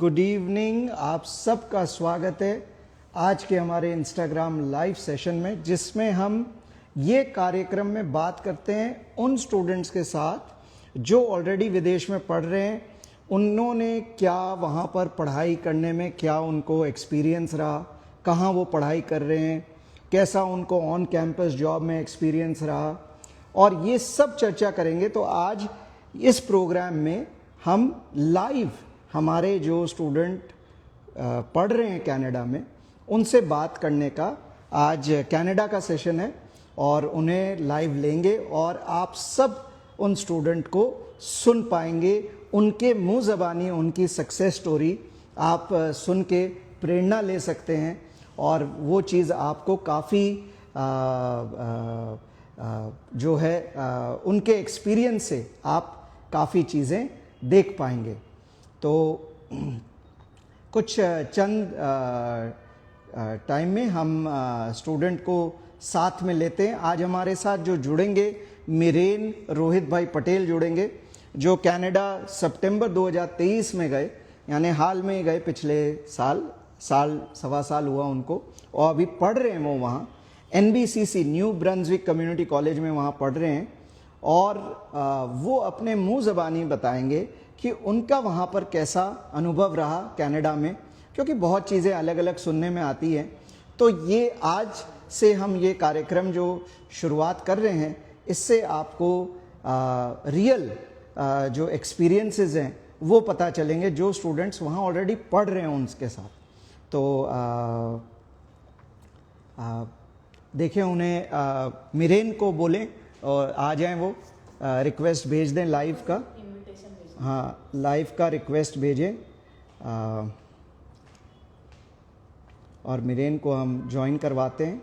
Good evening. आप सबका स्वागत है आज के हमारे इंस्टाग्राम लाइव सेशन में, जिसमें हम ये कार्यक्रम में बात करते हैं उन स्टूडेंट्स के साथ जो ऑलरेडी विदेश में पढ़ रहे हैं। उन्होंने क्या वहाँ पर पढ़ाई करने में क्या उनको एक्सपीरियंस रहा, कहाँ वो पढ़ाई कर रहे हैं, कैसा उनको ऑन कैंपस जॉब में एक्सपीरियंस रहा, और ये सब चर्चा करेंगे। तो आज इस प्रोग्राम में हम लाइव हमारे जो स्टूडेंट पढ़ रहे हैं कनाडा में, उनसे बात करने का आज कनाडा का सेशन है और उन्हें लाइव लेंगे और आप सब उन स्टूडेंट को सुन पाएंगे। उनके मुंह ज़बानी उनकी सक्सेस स्टोरी आप सुन के प्रेरणा ले सकते हैं और वो चीज़ आपको काफ़ी जो है उनके एक्सपीरियंस से आप काफ़ी चीज़ें देख पाएंगे। तो कुछ चंद टाइम में हम स्टूडेंट को साथ में लेते हैं। आज हमारे साथ जो जुड़ेंगे, मिरेन रोहित भाई पटेल जुड़ेंगे, जो कनाडा सितंबर 2023 में गए, यानी हाल में ही गए, पिछले सवा साल हुआ उनको, और अभी पढ़ रहे हैं वो वहाँ NBCC new Brunswick community college में वहाँ पढ़ रहे हैं। और वो अपने मुंह ज़बानी बताएंगे कि उनका वहाँ पर कैसा अनुभव रहा कनाडा में, क्योंकि बहुत चीज़ें अलग अलग सुनने में आती हैं। तो ये आज से हम ये कार्यक्रम जो शुरुआत कर रहे हैं, इससे आपको रियल जो एक्सपीरियंसेस हैं वो पता चलेंगे, जो स्टूडेंट्स वहाँ ऑलरेडी पढ़ रहे हैं उनके साथ। तो देखें उन्हें, मिरेन को बोलें और आ जाएं, वो रिक्वेस्ट भेज दें लाइव का। हाँ, लाइव का रिक्वेस्ट भेजें और मिरेन को हम ज्वाइन करवाते हैं।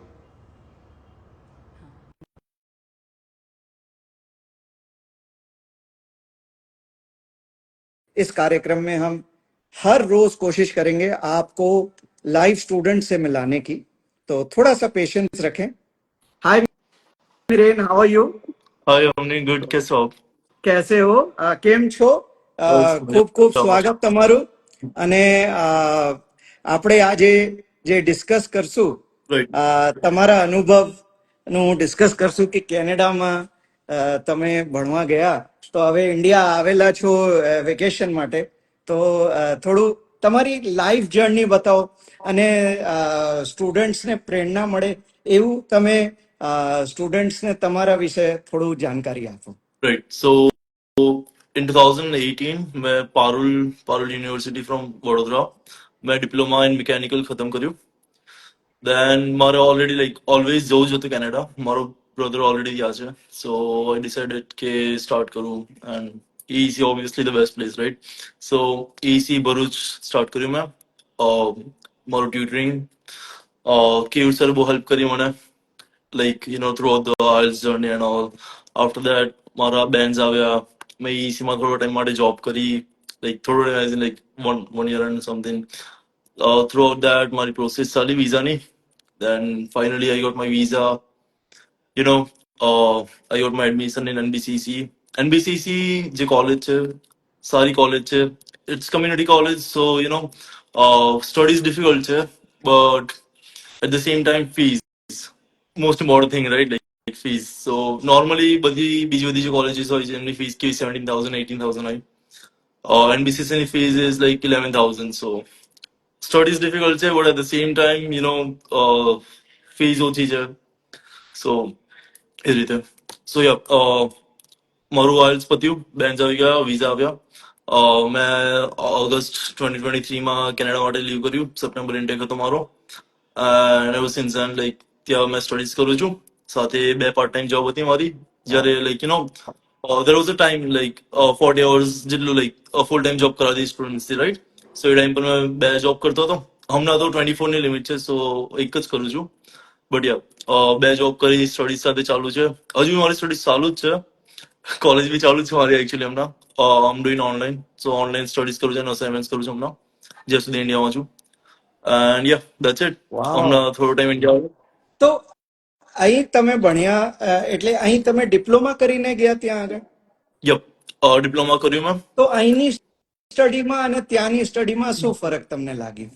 इस कार्यक्रम में हम हर रोज कोशिश करेंगे आपको लाइव स्टूडेंट से मिलाने की, तो थोड़ा सा पेशेंस रखें। Hi Miren, how are you? Hi Amani, good. कैसे हो? केम છો? ખૂબ ખૂબ સ્વાગત તમારું. અને આપણે આજે જે ડિસ્કસ કરશું, તમારા અનુભવનું ડિસ્કસ કરશું કે કેનેડામાં તમે ભણવા ગયા, તો હવે ઇન્ડિયા આવેલા છો વેકેશન માટે, તો થોડું તમારી લાઈફ જર્ની બતાવો અને સ્ટુડન્ટ્સને પ્રેરણા મળે એવું તમે સ્ટુડન્ટ્સને તમારા વિશે થોડું જાણકારી આપો. Right. So in 2018 मैं पारुल यूनिवर्सिटी फ्रॉम वडोदरा मैं डिप्लोमा इन मैकेनिकल खत्म કર્યું. Then મારે ઓલરેડી લાઈક ઓલવેઝ જવું જ હતું કેનેડા. મારો બ્રધર ઓલરેડી ગયા છે, so I decided કે સ્ટાર્ટ કરું. and EEC obviously the best place, right? So EEC Bharuch start કર્યું મેં. મારું ટ્યુટરિંગ કેવું સર બહુ હેલ્પ કરી મને, like throughout the IELTS journey and all. After that મારા બેન્ડ્સ આવ્યા, મેં EEC માં થોડો ટાઈમ માટે જોબ કરી, like થોડો time as in like one year and something. Throughout that મારી પ્રોસેસ ચાલી વિઝાની. Then finally I got my visa. I got my admission in NBCC. NBCC જે કોલેજ છે, સારી કોલેજ છે. It's community college, so studies difficult છે, but at the same time fees most important thing, right? Like fees. So normally બીજી બધી જે colleges હોય છે એમની fees કે 17,000 18,000 હોય. NBCC ની fees is like 11,000. So studies difficult છે, but at the same time fees ઓછી છે. So એ રીતે. So yeah, મારું IELTS પત્યું, બેન્ચ આવી ગયા, વિઝા આવ્યા. મેં ઓગસ્ટ 2023 માં કેનેડા માટે લીવ કર્યું. સપ્ટેમ્બર ઇન્ટેક હતો મારો. and ever since then like ત્યાં મેં સ્ટડીઝ કરું છું. સાથે બે પાર્ટ ટાઈમ જોબ હતી મારી, જ્યારે like there was a time like 40 hours જેટલું like ફૂલ ટાઈમ જોબ કરાવતી સ્ટુડન્ટ્સથી, રાઈટ? સો એ ટાઈમ પર મેં બે જોબ કરતો હતો. હમણાં તો 24 ની લિમિટ છે, સો એક જ કરું છું. બટ યા બે જોબ કરી, સ્ટડીઝ સાથે ચાલુ છે. હજુ મારી સ્ટડીઝ ચાલુ જ છે, કોલેજ બી ચાલુ જ છે મારી એકચ્યુઅલી હમણાં. આમ ડુઈંગ ઓનલાઈન, સો ઓનલાઈન સ્ટડીઝ કરું છું અને અસાઇનમેન્ટ્સ કરું છું હમણાં, જ્યાં સુધી ઇન્ડિયામાં છું. And yeah, that's it. હમણાં થોડો ટાઈમ ઇન્ડિયા. તો અહીં તમે ભણ્યા, એટલે અહીં તમે ડિપ્લોમા કરીને ગયા ત્યાં આગળ? યપ, ડિપ્લોમા કર્યું મેં. તો અહીંની સ્ટડીમાં અને ત્યાંની સ્ટડીમાં શું ફરક તમને લાગ્યું?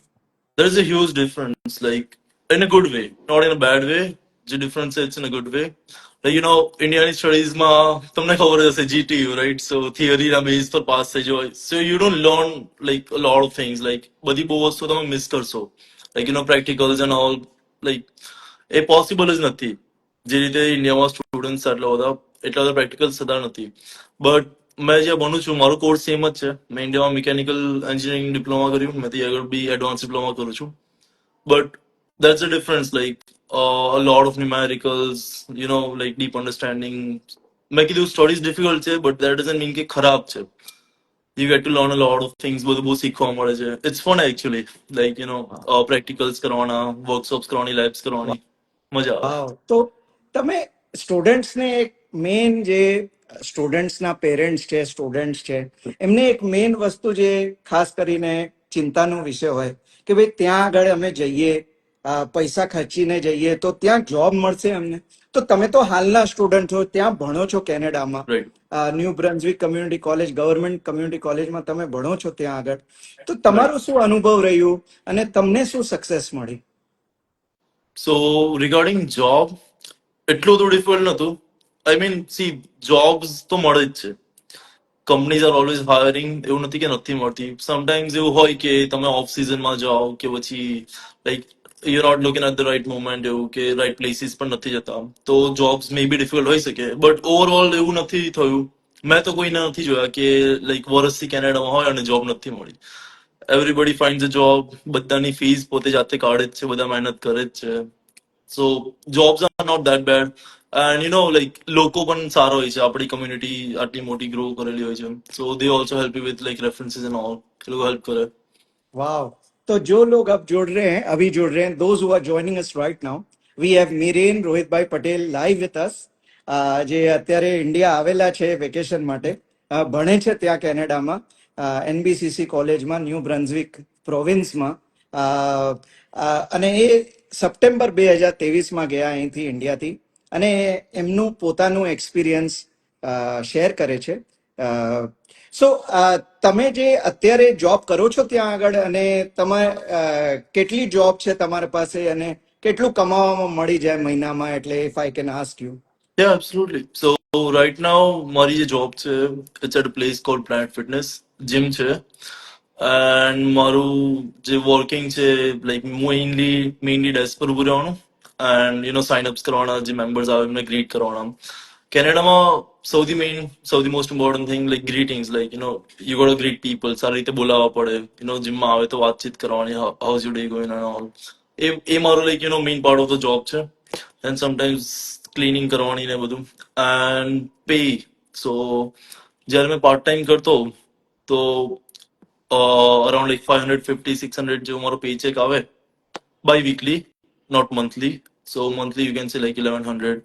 There is a huge difference, like in a good way, not in a bad way. The difference is in a good way. Like Indian studies ma તમને ખબર જ હશે GTU, right? So theory ના base પર pass થઈ જાય. So you don't learn like a lot of things. Like બધી બહુ વસ્તુ તમે miss કરશો. Like practicals and all. Like A possible જ નથી. જે રીતે ઇન્ડિયામાં સ્ટુડન્ટ્સ એટલા બધા પ્રેક્ટિકલ્સ થતા નથી. બટ મેં જે ભણું છું મારો કોર્સ સેમ જ છે. મેં ઇન્ડિયામાં મિકેનિકલ એન્જિનિયરિંગ ડિપ્લોમા કર્યું. મેં આગળ બી એડવાન્સ ડિપ્લોમા કરું છું. But that's the difference. Like a lot of numericals, like deep understanding. મેં કીધું સ્ટડીઝ ડિફિકલ્ટ છે, but that doesn't mean કે ખરાબ છે. You get to learn a lot of things. બધું બહુ શીખવા મળે છે. It's fun actually. Like practicals કરવાના, workshops કરવાની, labs કરવાની, મજા આવે. વાવ, તો તમે સ્ટુડન્ટ્સને એક મેઇન જે સ્ટુડન્ટ્સના પેરેન્ટ્સ છે, સ્ટુડન્ટ્સ છે, એમને એક મેઇન વસ્તુ જે ખાસ કરીને ચિંતાનો વિષય હોય કે ભાઈ ત્યાં આગળ અમે જઈએ, પૈસા ખર્ચીને જઈએ તો ત્યાં જોબ મળશે અમને. તો તમે તો હાલના સ્ટુડન્ટ છો, ત્યાં ભણો છો કેનેડામાં, Right. New Brunswick community college, government community કોલેજમાં તમે ભણો છો ત્યાં આગળ. તો Right. તમારું શું અનુભવ રહ્યું અને તમને શું સક્સેસ મળી? So regarding job, એટલું તો ડિફિકલ્ટ નહોતું. I mean, see, jobs તો મળે જ છે. Companies are always hiring. એવું નથી કે નથી મળતી. સમટાઈમ્સ એવું હોય કે તમે ઓફ સિઝનમાં જાઓ કે પછી like you not looking at the right moment, એવું કે રાઇટ પ્લેસીસ પણ નથી જતા, તો જોબ્સ મે બી ડિફિકલ્ટ હોઈ શકે. બટ ઓવરઓલ એવું નથી થયું. મેં તો કોઈને નથી જોયા કે લાઈક વર્ષથી કેનેડામાં હોય અને જોબ નથી મળી. Everybody find a job. બધાની ફીસ પોતે જાતે કાઢે જ છે, બધા મહેનત કરે જ છે. So jobs are not that bad. And like લોકો પણ સારો હોય છે. આપણી કમ્યુનિટી આટલી મોટી ગ્રો કરેલી હોય છે. So they also help you with like references and all. એ લોકો હેલ્પ કરે. वाह, तो जो लोग अब जुड़ रहे हैं, अभी जुड़ रहे हैं, those who are joining us right now, we have Miren Rohitbhai Patel live with us, જે અત્યારે ઇન્ડિયા આવેલા છે વેકેશન માટે, ભણે છે ત્યાં કેનેડામાં, એનબીસીસી કોલેજમાં, ન્યૂ બ્રન્સવિક પ્રોવિન્સમાં, અને એ સપ્ટેમ્બર 2023માં ગયા અહીંથી ઇન્ડિયાથી, અને એમનું પોતાનું એક્સપિરિયન્સ શેર કરે છે. સો તમે જે અત્યારે જોબ કરો છો ત્યાં આગળ, અને તમે કેટલી જોબ છે તમારી પાસે અને કેટલું કમાવામાં મળી જાય મહિનામાં, એટલે if I can ask you. Yeah, absolutely. So right now મારી જે જોબ છે, it's at a place called Planet Fitness. Gym છે. એન્ડ મારું જે વર્કિંગ છે, લાઈક મેઇનલી ડેસ્ક પર ઉભું રહેવાનું એન્ડ સાઇન અપ્સ કરવાના, જે મેમ્બર્સ આવે એમને ગ્રીટ કરવાના. કેનેડામાં સૌથી most important thing like greetings. Like you got greet people. સારી રીતે બોલાવવા પડે. જીમમાં આવે તો વાતચીત કરવાની, how's you day going and all. એ મારો like main part of the job છે. એન્ડ સમટાઈમ્સ ક્લિનિંગ કરવાની ને બધું. And pay. સો જ્યારે મેં પાર્ટ ટાઈમ કરતો તો અરાઉન્ડ લાઈક 550-600 જેવો મારો પે ચેક આવે બાય વીકલી, not monthly. So monthly you can say like 1100.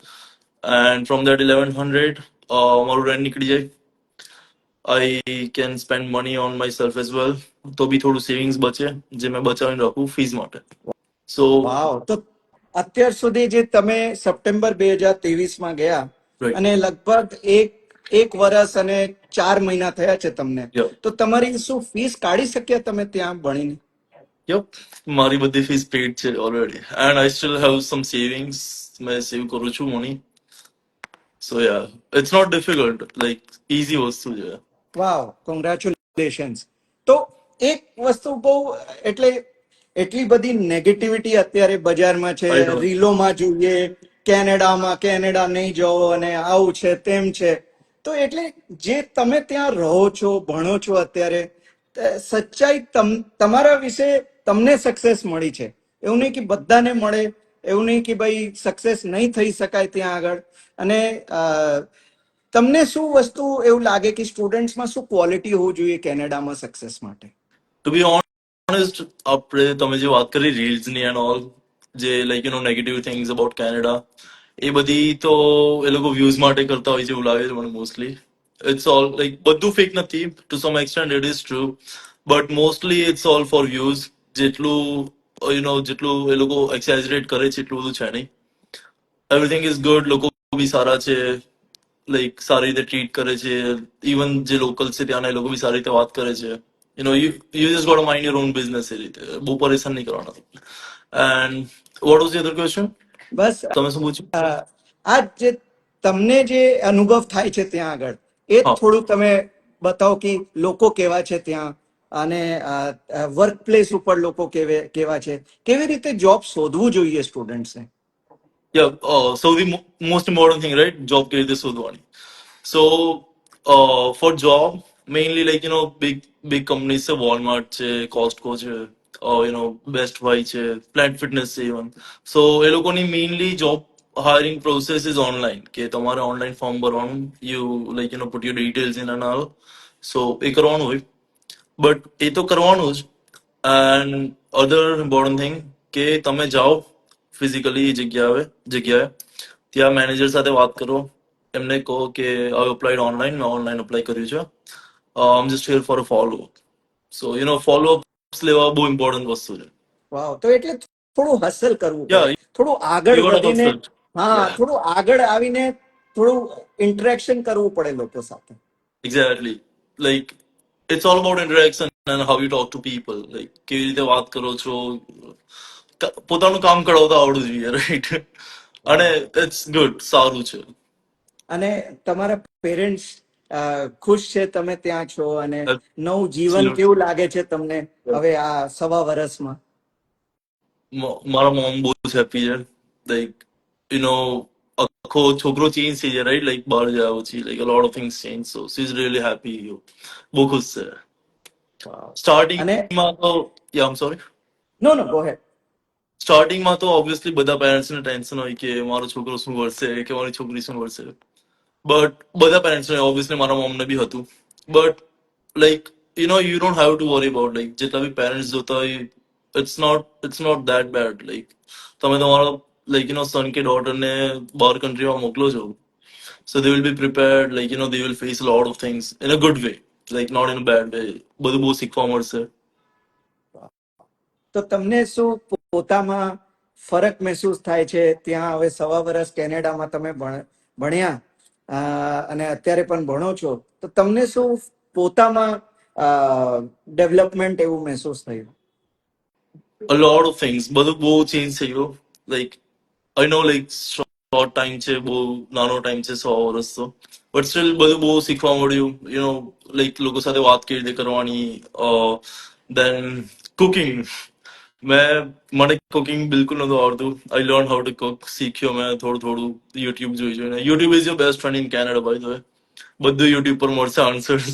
And from that 1100, મારું રેન્ટ નીકળી જાય. I can spend money on myself as well. તો બી થોડું સેવિંગ્સ બચે, જે મેં બચાવીને રાખું ફીસ માટે. So વાવ, તો અત્યાર સુધી જે તમે સપ્ટેમ્બર 2023માં ગયા right. અને લગભગ એક વર્ષ અને 4 મહિના થયા છે તમને, Yeah. તો તમારી શું ફીસ કાઢી શક્યા તમે ત્યાં ભણીને? Yep. મારી બધી ફીસ પેડ છે already. And I still have some savings. મેં સેવ કરું છું money. So ya, it's not difficult. Like easy વસ્તુ છે. Wow, congratulations. તો એક વસ્તુ બહુ, એટલે એટલી બધી નેગેટિવિટી અત્યારે બજારમાં છે, I know. રીલોમાં જોઈએ કેનેડા નહીં જાઓ અને આવું છે તેમ છે. તો એટલે જે તમે ત્યાં રહો છો, ભણો છો અત્યારે, સચ્ચાઈ તમારા વિશે તમને સક્સેસ મળી છે. એવું નહીં કે બધાને મળે, એવું નહીં કે ભાઈ સક્સેસ નહીં થઈ શકાય ત્યાં આગળ. અને તમને શું વસ્તુ એવું લાગે કે સ્ટુડન્ટ્સમાં શું ક્વોલિટી હોવું જોઈએ કેનેડામાં સક્સેસ માટે? ટુ બી ઓનેસ્ટ, આપણે તમે જે વાત કરી રીલ્સ ની એન્ડ ઓલ, જે like negative things about Canada, એ બધી તો એ લોકો વ્યૂઝ માટે કરતા હોય છે એવું લાગે છે મને મોસ્ટલી. ઇટ્સ ઓલ લાઈક બધું ફેક નથી. To some extent it is true, but mostly it's all for views. જેટલું જેટલું એ લોકો એક્સેજરેટ કરે છે એટલું બધું છે નહીં. Everything is good. લોકો બી સારા છે, લાઈક સારી રીતે ટ્રીટ કરે છે. ઇવન જે લોકલ છે ત્યાંના, એ લોકો બી સારી રીતે વાત કરે છે. you just got to mind your own business એ રીતે બહુ પરેશાન નહીં કરવાના. And what was the other question? બસ તમે શું પૂછ્યું? આ જે તમને જે અનુભવ થાય છે ત્યાં આગળ એ હા થોડું તમે બતાવો કે લોકો કેવા છે ત્યાં અને વર્ક પ્લેસ ઉપર લોકો કેવા છે, કેવી રીતે જોબ શોધવું જોઈએ સ્ટુડન્ટ્સને? Yeah, so the most important thing, right? Job કેવી રીતે શોધવાની. So, for job, mainly like, big companies છે, Walmart છે, Costco છે, Best Buy છે, Planet Fitness છે even. So, એ લોકોની mainly job hiring process is online. કે તમારે online form ભરવાનું, you like, put your details in and all. So, એ કરવાનું હોય. બટ એ તો કરવાનું જ. એન્ડ અધર ઇમ્પોર્ટન્ટ થિંગ કે તમે જાઓ ફિઝિકલી જગ્યાએ ત્યાં મેનેજર સાથે વાત કરો, એમને કહો કે આઈ અપ્લાઈડ ઓનલાઈન, મેં ઓનલાઈન અપ્લાય કર્યું છે, I am just here for a follow up. So follow ups લેવા બહુ ઇમ્પોર્ટન્ટ વસ્તુ છે. વાવ, તો એટલે થોડું હસલ કરવું પડે, યા થોડું આગળ યુ ગોટ વધીને, હસલ. હા, યા થોડું આગળ આવીને થોડું ઇન્ટરેક્શન કરવું પડે લોકો સાથે. Exactly. Like it's all about interaction and how you talk to people. Like કેવી રીતે વાત કરો છો, પોતાનું કામ કરાવતા આવડવું જોઈએ, રાઈટ? અને ઇટ્સ ગુડ, સારું છે. અને તમારા પેરેન્ટ્સ ખુશ છે તમે ત્યાં છો, અને નવું જીવન Absolutely. કેવું લાગે છે તમને હવે આ 1.5 વર્ષમાં? મારા મોમ બહુ જ હેપી છે. લાઈક આખો છોકરો ચેન્જ થઈ જાય, રાઈટ? લાઈક બહાર જાય પછી like a lot of things change. So she is really happy. બહુ ખુશ છે. અને સ્ટાર્ટિંગમાં તો યા આમ સોરી નો નો ગો હેડ. સ્ટાર્ટિંગમાં તો ઓબ્વિયસલી બધા પેરેન્ટ્સને ટેન્શન હોય કે મારો છોકરો શું કરશે કે મારી છોકરી શું કરશે. બટ બધા પેરેન્ટ્સને ઓબ્વિયસલી મારા મોમને બી હતું. But like you don't have to worry about like જેટલા બી પેરેન્ટ્સ જોતા હોય, it's not that bad. Like તમે તમારા લાઈક સન કે ડોટરને બહાર કન્ટ્રીમાં મોકલો છો, so they will be prepared, like they will face a lot of things in a good way, like not in a bad way. બધું બહુ શીખવા મળશે. તો તમને શું પોતામાં ફરક મહેસૂસ થાય છે ત્યાં? હવે 1.5 વર્ષ કેનેડામાં તમે ભણ્યા અને અત્યારે પણ ભણો છો, તો તમને શું પોતામાં ડેવલપમેન્ટ એવું મહેસૂસ થયું? A lot of things, બધું બહુ ચેન્જ થઈ ગયું. Like I no like short time છે, બહુ નાનો ટાઈમ છે 100 વર્ષ તો, બટ સ્ટીલ બધું બહુ શીખવા મળ્યું. લાઈક લોકો સાથે વાત કેવી રીતે કરવાની. દેન કુકિંગ, મને કુકિંગ બિલકુલ નતું આવડતું. I learn how to cook, શીખ્યો મેં થોડું થોડું યુટ્યુબ જોઈને. YouTube is your best friend in Canada, by the way. બધું યુટ્યુબ પર મળશે answers.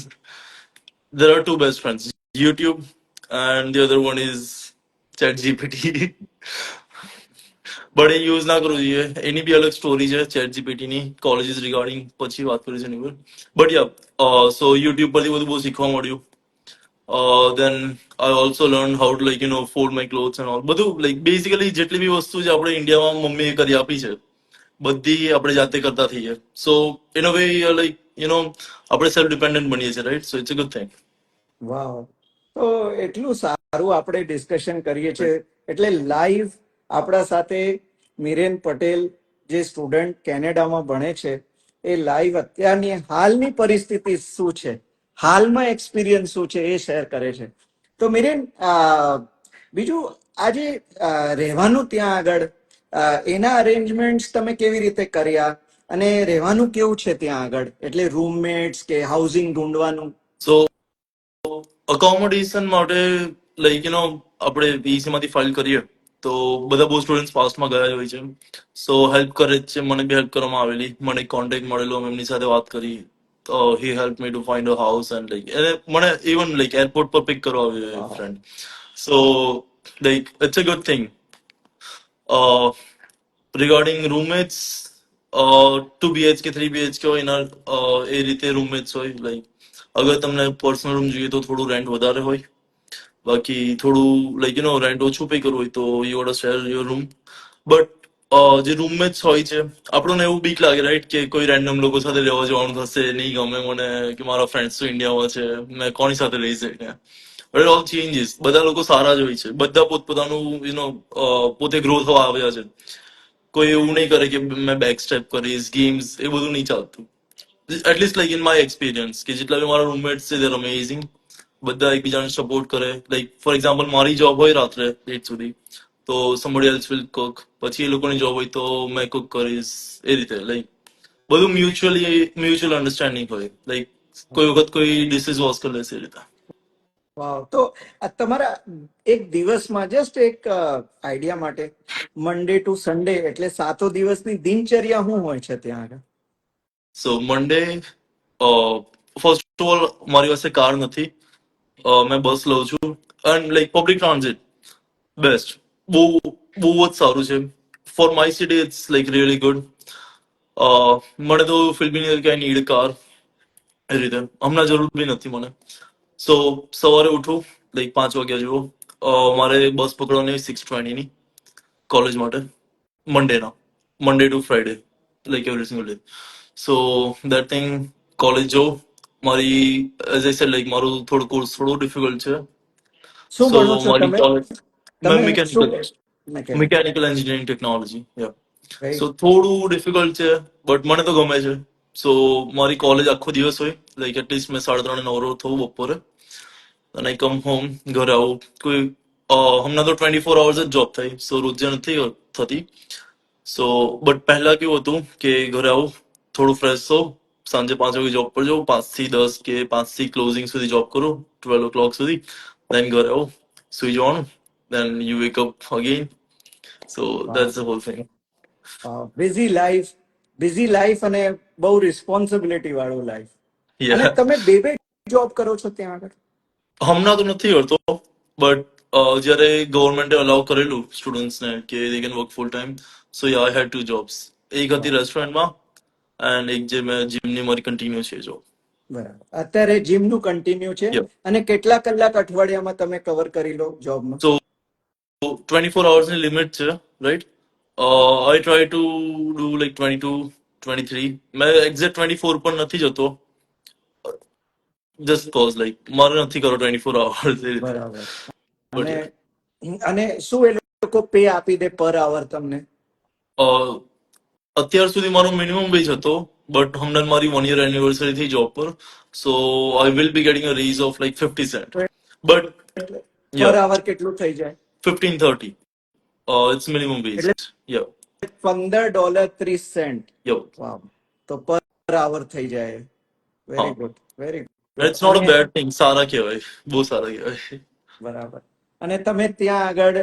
There are two best friends, YouTube and the other one is ChatGPT. But A use ના કરવું જોઈએ. એની બી અલગ સ્ટોરી છે ChatGPT ની, કોલેજીસ રિગાર્ડિંગ પછી વાત કરીશું એની પર. બટ યા, સો યુટ્યુબ પરથી બધું બહુ શીખવા મળ્યું. Then I also learned how to fold my clothes and all. બધું લાઈક બેઝિકલી જેટલી બી વસ્તુ છે આપણે ઇન્ડિયામાં મમ્મીએ કરી આપી છે, બધી આપણે જાતે કરતા થઈએ. So in a way like આપણે સેલ્ફ ડિપેન્ડન્ટ બનીએ છીએ, right? So it's a good thing. Wow, તો એટલું સારું આપણે ડિસ્કશન કરીએ છીએ. એટલે લાઈવ આપણા સાથે મિરેન પટેલ, જે સ્ટુડન્ટ કેનેડામાં ભણે છે, એ લાઈવ અત્યારની હાલની પરિસ્થિતિ શું છે, હાલમાં એક્સપિરિયન્સ શું છે, એ શેર કરે છે. તો મિરેન, બીજું આજે રહેવાનું ત્યાં આગળ એના અરેન્જમેન્ટ્સ તમે કેવી રીતે કર્યા, અને રહેવાનું કેવું છે ત્યાં આગળ? એટલે રૂમમેટ્સ કે હાઉસિંગ ઢૂંઢવાનું? સો અકોમોડેશન માટે લાઈક આપણે વીસી માંથી ફાઇલ કરીએ તો બધા બહુ સ્ટુડન્ટ પાસ્ટમાં ગયા જ હોય છે. સો હેલ્પ કરે જ છે. મને બી હેલ્પ કરવામાં આવેલી. મને કોન્ટેક્ટ મળેલો, મેં એમની સાથે વાત કરી. He help me to find a house and like મને ઇવન લાઈક એરપોર્ટ પર પિક કરવા આવ્યો friend. So like it's a good thing. Regarding roommates, 2 BHK 3 BHK હોય એના એ રીતે રૂમમેટ્સ હોય. લાઈક અગર તમને પર્સનલ રૂમ જોઈએ તો થોડું રેન્ટ વધારે હોય. બાકી થોડું લાઈક રેન્ટ ઓછું પે કરવું હોય તો you got share your room. But જે રૂમમેટ્સ હોય છે, આપણને એવું બીક લાગે, રાઈટ, કે કોઈ રેન્ડમ લોકો સાથે રહેવા જવાનું થશે, નહીં ગમે મને, કે મારા ફ્રેન્ડ્સ તો ઇન્ડિયામાં છે, મેં કોની સાથે રહી શકે. But it all changes. બધા લોકો સારા જ હોય છે. બધા પોતપોતાનું પોતે ગ્રો થવા આવ્યા છે. કોઈ એવું નહીં કરે કે મેં બેક સ્ટેપ કરીશ, ગેમ્સ, એ બધું નહીં ચાલતું. At least like in my experience, કે જેટલા બી મારા રૂમમેટ્સ છે, દેર અમેઝિંગ. બધા એકબીજાને સપોર્ટ કરે. લાઈક ફોર એક્ઝામ્પલ મારી જોબ હોય રાત્રે 8 સુધી, તો somebody else will cook. પછી એ લોકોની જોબ હોય તો મેં કુક કરીશ. એ રીતે લાઈક બધું મ્યુચ્યુઅલ અન્ડરસ્ટેન્ડિંગ હોય. લાઈક કોઈ વખત કોઈ ડિસીઝ વોશ કરી લેશે એ રીતે. વાવ. તો આ તમારા એક દિવસમાં જસ્ટ એક આઈડિયા માટે, મંડે ટુ સન્ડે એટલે 7 દિવસની દિનચર્યા શું હોય છે ત્યાં આગળ? So Monday, first of all મારી પાસે કાર નથી. મેં બસ લઉં છું. And like public transit best. બહુ બહુ જ સારું છે. For my city it's like really good. મને તો ફીલ બી નહીં કે આઈ નીડ કાર એ રીતે. હમણાં જરૂર બી નથી મને. સો સવારે ઉઠું લાઈક 5 વાગ્યા જેવો. મારે બસ પકડવાની 6:20 ની કોલેજ માટે, Monday to Friday, like every single day. So that thing, college જાઉં. મારી એઝ આઈ સેડ લાઈક મારું થોડું કોર્સ થોડું ડિફિકલ્ટ છે. શું સો ભણો છો મારી તમે? કોલેજ, મેં તમે શું? Mechanical mechanical. Engineering technology. સો રાઈટ. થોડું ડિફિકલ્ટ છે, બટ મને તો ગમે છે. સો મારી કોલેજ આખો દિવસ હોય, લાઈક એટલીસ્ટ મેં 3:30 નવરો થવું બપોરે. અને આઈ કમ હોમ, ઘરે આવું. કોઈ હમણાં તો 24 hours જ જોબ થઈ, સો રોજે નથી થતી. સો બટ પહેલા કેવું હતું કે ઘરે આવું, થોડું ફ્રેશ થઉં, સાંજે 5 વાગે જોબ પર જાઉં, 5 થી 10 કે 5 થી ક્લોઝિંગ સુધી જોબ કરું, 12 o'clock સુધી. દેન ઘરે આવું, સુઈ જવાનું. Then you wake up again. So that's the whole thing. Busy life અને બહુ રિસ્પોન્સિબિલિટી વાળું લાઈફ. અને યા, તમે બે જોબ કરો છો ત્યાં આગળ? હમણાં તો નથી કરતો, બટ જ્યારે ગવર્મેન્ટે અલાઉ કરેલું સ્ટુડન્ટ્સને કે they can work full time, so ya I had 2 jobs. એક હતી રેસ્ટોરન્ટમાં, એન્ડ એક જે મેં જીમની મારી કન્ટિન્યુ છે જોબ. બરાબર. અત્યારે જીમનું કન્ટિન્યુ છે. યા, અને કેટલા કલાક અઠવાડિયામાં તમે કવર કરી લો જોબમાં? સો 24 hours ની લિમિટ છે, right? I try to do like 22, 23. મેં એક્ઝેક્ટ 24 પર નથી જતો, જસ્ટ કોઝ લાઈક મારે નથી કરો 24 hours એ રીતે. બરાબર. બટ અને યા, અને શું એ લોકો પે આપી દે પર આવર તમને? અત્યાર સુધી મારો મિનિમમ વેજ હતો, બટ હમણાં મારી 1 year એનિવર્સરી થઈ જોબ પર, so I will be getting a raise of like 50 cent. But એટલે પર યા, આવર કેટલું થઈ જાય? 15-30. It's minimum wage. એટલે Yeah. $15.30. Yep. વાવ. તો પર આવર થઈ જાય. વેરી હા. Good, very And good. it's not અને a bad thing. સારા કહેવાય. બહુ સારા કહેવાય. બરાબર. અને તમે ત્યાં આગળ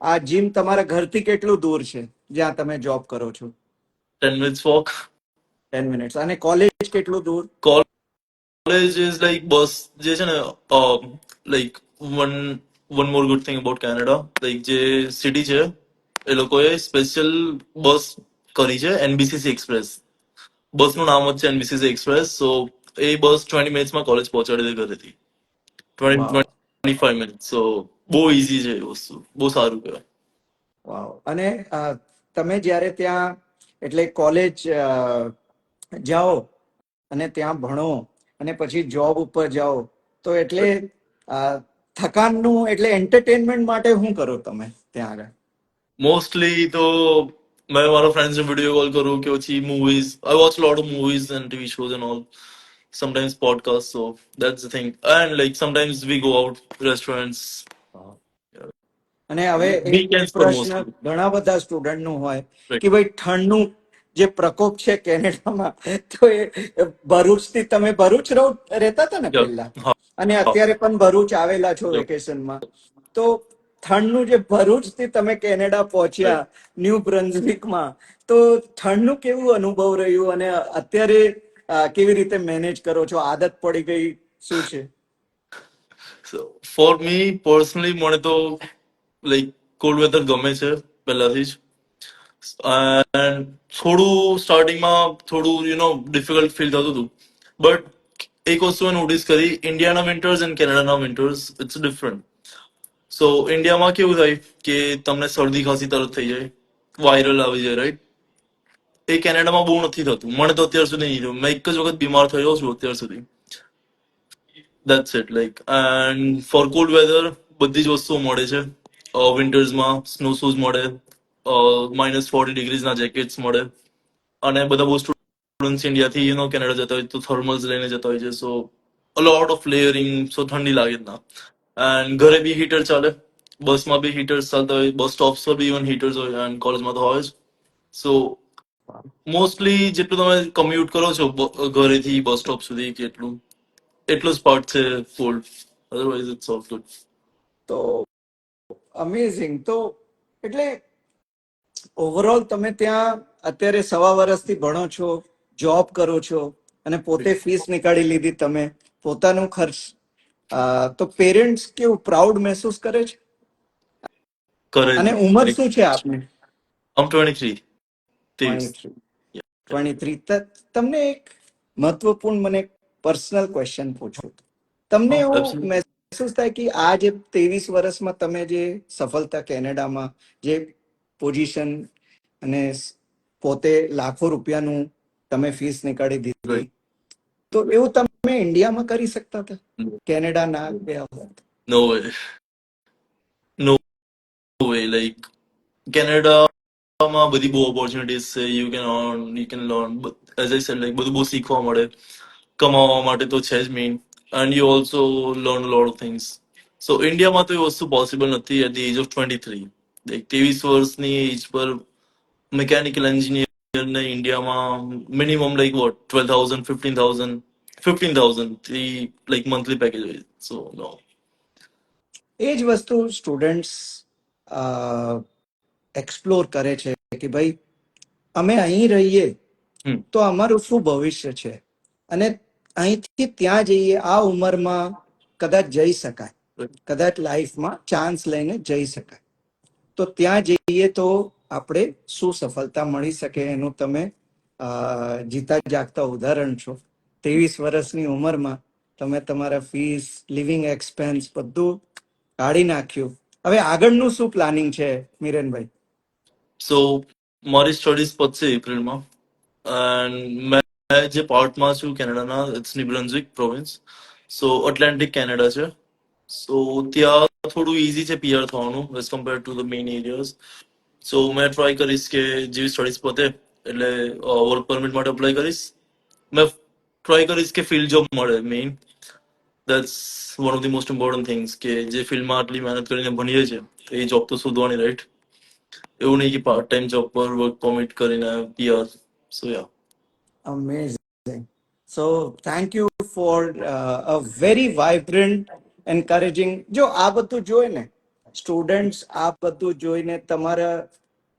આ જીમ તમારા ઘરથી કેટલું દૂર છે જ્યાં તમે જોબ કરો છો? 10 minutes walk. 10 મિનિટ્સ. અને કોલેજ કેટલું દૂર? College is like bus જે છે ને, like one more good thing about Canada, like જે city છે એ લોકોએ સ્પેશિયલ બસ કરી છે, NBCC એક્સપ્રેસ. બસનું નામ જ છે NBCC એક્સપ્રેસ. સો એ બસ 20 મિનિટ્સમાં કોલેજ પહોંચાડી દે ઘરેથી. 20 વાવ. 25 મિનિટ્સ. સો બહુ ઈઝી છે એ વસ્તુ, બહુ સારું કહેવાય. વાવ. અને તમે જ્યારે ત્યાં એટલે કોલેજ જાઓ અને ત્યાં ભણો અને પછી જોબ ઉપર જાઓ, તો એટલે થકાનનું એટલે એન્ટરટેનમેન્ટ માટે શું કરો તમે ત્યાં આગળ? મોસ્ટલી તો મેં મારા ફ્રેન્ડ્સને વિડીયો કોલ કરું કે પછી movies. I watch lot of movies end TV shows and all. Sometimes podcasts. So that's the thing. And like sometimes we go out restaurants. અને હવે એક Weekends પર પ્રશ્ન mostly. ઘણા બધા સ્ટુડન્ટ નું હોય Right. કે ભાઈ ઠંડનું જે પ્રકોપ છે કેનેડામાં, તો એ ભરૂચથી તમે ભરૂચ રહેતા હતા ને Yeah. પહેલા, હા, અને હા. અત્યારે પણ ભરૂચ આવેલા છો Yeah. વેકેશનમાં, તો ઠંડનું જે ભરૂચથી તમે કેનેડા Right. પહોંચ્યા ન્યૂ બ્રન્ઝવિકમાં, તો ઠંડનું કેવું અનુભવ રહ્યું અને અત્યારે કેવી રીતે મેનેજ કરો છો? આદત પડી ગઈ શું છે? So for me personally મને તો like cold weather ગમે છે પહેલાથી જ. And થોડું સ્ટાર્ટિંગમાં થોડું ડિફિકલ્ટ ફીલ થતું હતું, બટ એક વસ્તુ મેં નોટિસ કરી, ઇન્ડિયાના વિન્ટર્સ એન્ડ કેનેડાના વિન્ટર્સ ઇટ્સ ડિફરન્ટ. સો ઇન્ડિયામાં કેવું થાય કે તમને શરદી ખાંસી તરત થઈ જાય, વાયરલ આવી જાય, રાઈટ? એ કેનેડામાં બહુ નથી થતું. મને તો અત્યાર સુધી નહીં થયું. મેં એક જ વખત બીમાર થયો છું અત્યાર સુધી. That's it. Like, and for cold weather બધી જ વસ્તુઓ મળે છે. વિન્ટર્સમાં સ્નો શૂઝ મળે, -40 ના જેકેટ્સ મળે. અને બધા બહુ સ્ટુડન્ટ્સ ઇન્ડિયાથી કેનેડા જતા હોય તો થર્મલ્સ લઈને જતા હોય છે. સો a lot of layering, so ઠંડી લાગે જ ના. And ઘરે બી હીટર ચાલે, બસમાં બી હીટર્સ ચાલતા હોય, બસ સ્ટોપ્સ પર બી ઇવન હીટર્સ હોય, and કોલેજમાં તો હોય જ. સો મોસ્ટલી જેટલું તમે કમ્યુટ કરો છો ઘરેથી બસ સ્ટોપ સુધી કે એટલો જ પાર્ટ છે cold, otherwise it's all good. તો અમેઝિંગ. તો એટલે ઓવરઓલ તમે ત્યાં અત્યારે સવા વર્ષથી ભણો છો, જોબ કરો છો અને પોતે ફીસ નીકાળી લીધી તમે, પોતાનું ખર્ચ. તો પેરેન્ટ્સ કેવું પ્રાઉડ મહેસૂસ કરે છે? કરે અને જ. ઉંમર શું છે આપની? આમ 23. 23. 23. તમને એક મહત્વપૂર્ણ મને પર્સનલ ક્વેશ્ચન પૂછું. તમને એવું Absolutely. મહેસૂસ થાય કે આ જે 23 વર્ષમાં તમે જે સફળતા કેનેડામાં, જે પોઝિશન અને પોતે લાખો રૂપિયાનું તમે ફીસ નીકાળી દીધી, Right. તો એવું તમે ઇન્ડિયામાં કરી શકતા હતા? કેનેડા ના ગયા હોત? No way. No way. Like કેનેડામાં બધી બહુ ઓપોર્ચ્યુનિટીઝ છે. You can learn, as I said, like બધું બહુ શીખવા મળે. કમાવા માટે તો છે જ main, and you also learn lot of things. So ઇન્ડિયામાં તો એ વસ્તુ પોસિબલ નથી at the age of 23. Like 23 વર્ષની એજ પર મિકેનિકલ એન્જિનિયર ને ઇન્ડિયામાં મિનિમમ લાઈક વોટ 12,000, 15,000 થી લાઈક મંથલી પેકેજ હોય. સો નો. એ જ વસ્તુ સ્ટુડન્ટ્સ એક્સપ્લોર કરે છે કે ભાઈ અમે અહીં રહીએ હમ. તો અમારું શું ભવિષ્ય છે, અને અહીંથી ત્યાં જઈએ આ ઉંમરમાં કદાચ જઈ શકાય, કદાચ લાઈફમાં ચાન્સ લઈને જઈ શકાય. તો ત્યાં જઈએ તો આપણે શું સફળતા મળી શકે એનું તમે જીતા જાગતા ઉદાહરણ છો. 23 વર્ષની ઉંમરમાં તમે તમારા ફીસ, લિવિંગ એક્સપેન્સ બધું કાઢી નાખ્યું. હવે આગળનું શું પ્લાનિંગ છે મિરેનભાઈ? સો મારી સ્ટડીઝ પતશે એપ્રિલમાં, એન્ડ મેં જે પાર્ટમાં છું કેનેડાના, it's New Brunswick province. So Atlantic Canada છે. સો ત્યાં થોડું ઇઝી છે પીઆર થવાનું as compare to the main areas. So મેં ટ્રાય કરીશ કે જેવી સ્ટડીઝ પતે એટલે વર્ક પરમિટ માટે અપ્લાય કરીશ. મેં ટ્રાય કરીશ કે ફિલ્ડ જોબ મળે main. That's one of the most important things કે જે ફિલ્ડમાં આટલી મહેનત કરીને ભણીએ છીએ એ જોબ તો શોધવાની, રાઈટ? એવું નહીં કે પાર્ટ ટાઈમ જોબ પર વર્ક પરમિટ કરીને PR. So yeah. Amazing. So thank you for a very vibrant, encouraging. જો આ બધું જોઈ ને સ્ટુડન્ટ્સ, આ બધું જોઈને તમારા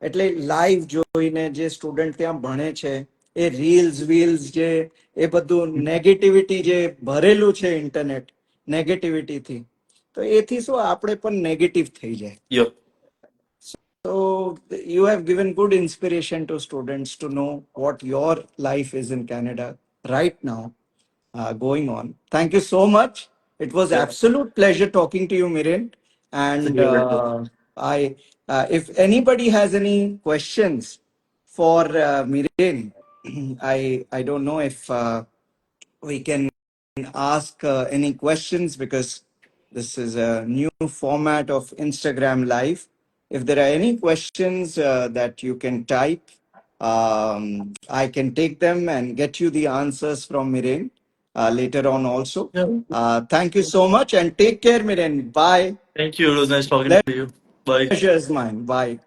એટલે લાઈવ જોઈને જે સ્ટુડન્ટ ત્યાં ભણે છે, એ રીલ્સ જે એ બધું નેગેટિવિટી જે ભરેલું છે ઇન્ટરનેટ નેગેટિવિટીથી, તો એથી શું આપણે પણ નેગેટિવ થઈ જાય. યા. So you have given good inspiration to students to know what your life is in Canada right now, going on. Thank you so much. It was yeah. absolute pleasure talking to you, Miren. And if anybody has any questions for Miren, I don't know if we can ask any questions because this is a new format of Instagram Live. If there are any questions that you can type, I can take them and get you the answers from Miren later on also. Thank you so much and take care, Miren. Bye. Thank you. It was nice talking to you. Bye. Pleasure is mine. Bye.